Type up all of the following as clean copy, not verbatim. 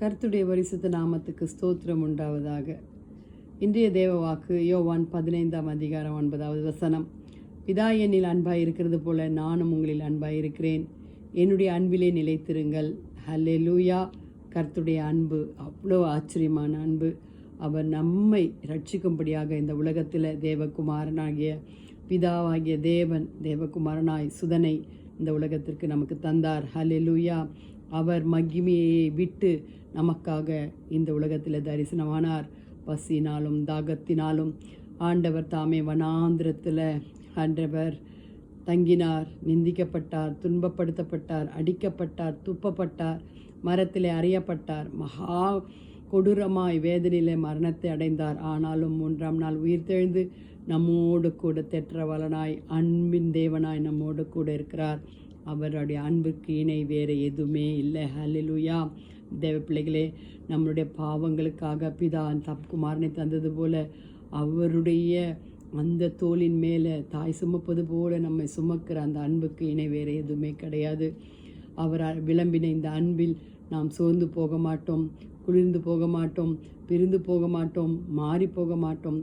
கர்த்தருடைய பரிசுத்த நாமத்துக்கு ஸ்தோத்திரம் உண்டாவதாக. இன்றைய தேவ வாக்கு யோவான் 15ஆம் அதிகாரம் 9வது வசனம். பிதா என்னில் அன்பாய் இருக்கிறது போல நானும் உங்களில் அன்பாய் இருக்கிறேன், என்னுடைய அன்பிலே நிலைத்திருங்கள். ஹல்லேலூயா. கர்த்தருடைய அன்பு அவ்வளோ ஆச்சரியமான அன்பு. அவர் நம்மை ரட்சிக்கும்படியாக இந்த உலகத்தில் தேவகுமாரனாகிய பிதாவாகிய தேவன் தேவகுமாரனாய் சுதனை இந்த உலகத்திற்கு நமக்கு தந்தார். ஹல்லேலூயா. அவர் மகிமையை விட்டு நமக்காக இந்த உலகத்தில் தரிசனமானார். பசினாலும் தாகத்தினாலும் ஆண்டவர் தாமே வனாந்திரத்தில் ஆண்டவர் தங்கினார். நிந்திக்கப்பட்டார், துன்பப்படுத்தப்பட்டார், அடிக்கப்பட்டார், துப்பப்பட்டார், மரத்திலே அறையப்பட்டார், மகா கொடூரமாய் வேதனையிலே மரணத்தை அடைந்தார். ஆனாலும் 3ஆம் நாள் உயிர்த்தெழுந்து நம்மோடு கூட தேற்றவலனாய் அன்பின் தேவனாய் நம்மோடு கூட இருக்கிறார். அவருடைய அன்புக்கு இணை வேறு எதுவுமே இல்லை. ஹல்லேலூயா. தேவ பிள்ளைகளே, நம்மளுடைய பாவங்களுக்காக பிதா குமாரனை தந்தது போல அவருடைய அந்த தோளின் மேலே தாய் சுமப்பது போல நம்மை சுமக்கிற அந்த அன்புக்கு இணை வேறு எதுவுமே கிடையாது. அவர் விளம்பின இந்த அன்பில் நாம் சோர்ந்து போக மாட்டோம், குளிர்ந்து போக மாட்டோம், பிரிந்து போக மாட்டோம், மாறி போக மாட்டோம்.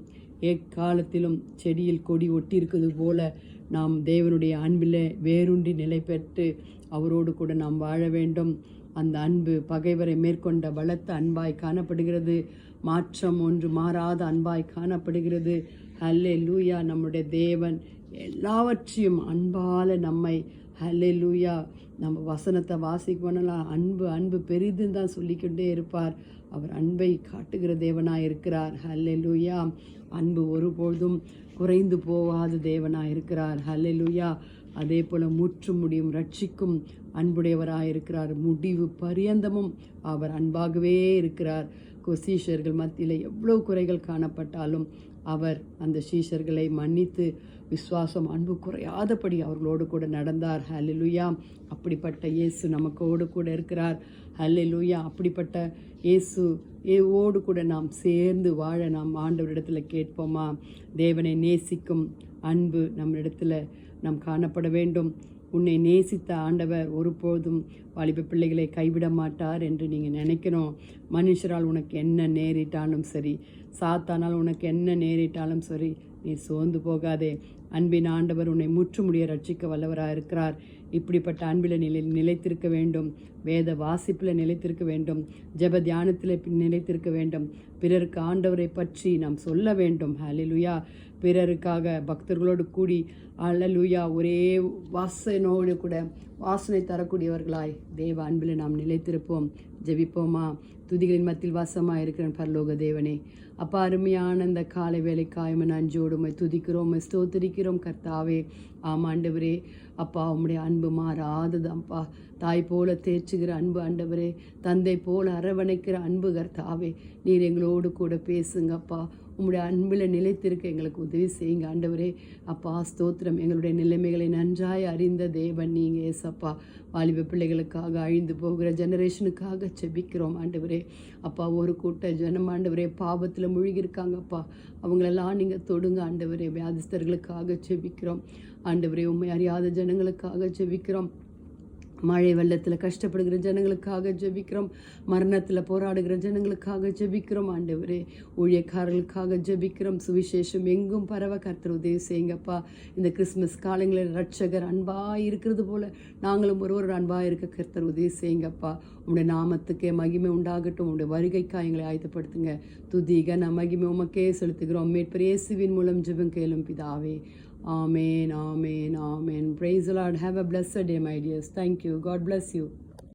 எக்காலத்திலும் செடியில் கொடி ஒட்டி இருக்குது போல நாம் தேவனுடைய அன்பில் வேரூன்றி நிலை பெற்று அவரோடு கூட நாம் வாழ வேண்டும். அந்த அன்பு பகைவரை மேற்கொண்ட பலத்த அன்பாய் காணப்படுகிறது. மாற்றம் ஒன்று மாறாத அன்பாய் காணப்படுகிறது. ஹல்லேலூயா. நம்முடைய தேவன் எல்லாவற்றையும் அன்பால் நம்மை ஹல்லேலூயா நம்ம வசனத்தை வாசிக்கணும்லாம் அன்பு அன்பு பெரிதுன்னு தான் சொல்லிக்கிட்டே இருப்பார். அவர் அன்பை காட்டுகிற தேவனாய் இருக்கிறார். ஹல்லேலூயா. அன்பு ஒருபொழுதும் குறைந்து போகாத தேவனாய் இருக்கிறார். ஹல்லேலூயா. அதே போல் முற்று முடியும் ரட்சிக்கும் அன்புடையவராக இருக்கிறார். முடிவு பரியந்தமும் அவர் அன்பாகவே இருக்கிறார். சீஷர்கள் மத்தியில் எவ்வளோ குறைகள் காணப்பட்டாலும் அவர் அந்த சீஷர்களை மன்னித்து விசுவாசம் அன்பு குறையாதபடி அவர்களோடு கூட நடந்தார். ஹல்லேலூயா. அப்படிப்பட்ட இயேசு நமக்கோடு கூட இருக்கிறார். ஹல்லேலூயா. அப்படிப்பட்ட இயேசுவோடு கூட நாம் சேர்ந்து வாழ நாம் ஆண்டவரிடத்தில் கேட்போமா? தேவனை நேசிக்கும் அன்பு நம்மிடத்தில் நாம் காணப்பட வேண்டும். உன்னை நேசித்த ஆண்டவர் ஒருபோதும் வாலிப பிள்ளைகளை கைவிட மாட்டார் என்று நீங்கள் நினைக்கணும். மனுஷரால் உனக்கு என்ன நேரிட்டாலும் சரி, சாத்தானால் உனக்கு என்ன நேரிட்டாலும் சரி, நீ சோர்ந்து போகாதே. அன்பின் ஆண்டவர் உன்னை முற்றுமுடிய ரட்சிக்க வல்லவராக இருக்கிறார். இப்படிப்பட்ட அன்பில் நிலைத்திருக்க வேண்டும். வேத வாசிப்பில் நிலைத்திருக்க வேண்டும். ஜெப தியானத்தில் நிலைத்திருக்க வேண்டும். பிறருக்கு ஆண்டவரை பற்றி நாம் சொல்ல வேண்டும். ஹல்லேலூயா. பிறருக்காக பக்தர்களோடு கூடி அல்லேலூயா ஒரே வாசனோடு கூட வாசனை தரக்கூடியவர்களாய் தேவ அன்பில் நாம் நிலைத்திருப்போம். ஜெபிப்போமா? துதிகளின் மத்தியில் வாசமாக இருக்கிற பரலோக தேவனே, அப்பா, அருமையான இந்த காலை வேலைக்காய் நஞ்சோடுமை துதிக்கிறோம், ஸ்தோத்திரிக்கிறோம் கர்த்தாவே. ஆமாண்டவரே, அப்பா, உம்முடைய அன்பு மாறாதது அப்பா. தாய் போல தேய்ச்சுகிற அன்பு ஆண்டவரே, தந்தை போல அரவணைக்கிற அன்பு கர்த்தாவே. நீர் எங்களோடு கூட பேசுங்கப்பா. உம்முடைய அன்பில் நிலைத்திருக்க எங்களுக்கு உதவி செய்யுங்க ஆண்டவரே. அப்பா, ஸ்தோத்திரம். எங்களுடைய நிலைமைகளை நன்றாய் அறிந்த தேவன் நீங்கள் ஏசப்பா. வாலிப பிள்ளைகளுக்காக அழிந்து போகிற ஜெனரேஷனுக்காக செபிக்கிறோம் ஆண்டவரே. அப்பா, ஒரு கூட்ட ஜனம் ஆண்டவரே பாவத்தில் மூழ்கியிருக்காங்கப்பா. அவங்களெல்லாம் நீங்கள் தொடுங்க ஆண்டவரே. வியாதிஸ்தர்களுக்காக செபிக்கிறோம் ஆண்டவரே. உண்மை அறியாத ஜனங்களுக்காக செபிக்கிறோம். மழை வெள்ளத்தில் கஷ்டப்படுகிற ஜனங்களுக்காக ஜெபிக்கிறோம். மரணத்தில் போராடுகிற ஜனங்களுக்காக ஜெபிக்கிறோம் ஆண்டவரே. ஊழியக்காரர்களுக்காக ஜெபிக்கிறோம். சுவிசேஷம் எங்கும் பரவ கர்த்தர் உதவி செய்யுங்கப்பா. இந்த கிறிஸ்மஸ் காலங்களில் ரட்சகர் அன்பாக இருக்கிறது போல நாங்களும் ஒரு அன்பாக இருக்க கர்த்தர் உதவி செய்யுங்கப்பா. உங்களுடைய நாமத்துக்கே மகிமை உண்டாகட்டும். உங்களுடைய வருகைக்காக எங்களை ஆயத்தப்படுத்துங்க. துதி கன மகிமை உமக்கே செலுத்துகிறோம். மீட்பர் இயேசுவின் மூலம் ஜெபம் கேளும் பிதாவே. Amen, amen, amen. Praise the Lord. Have a blessed day, my dears. Thank you. God bless you.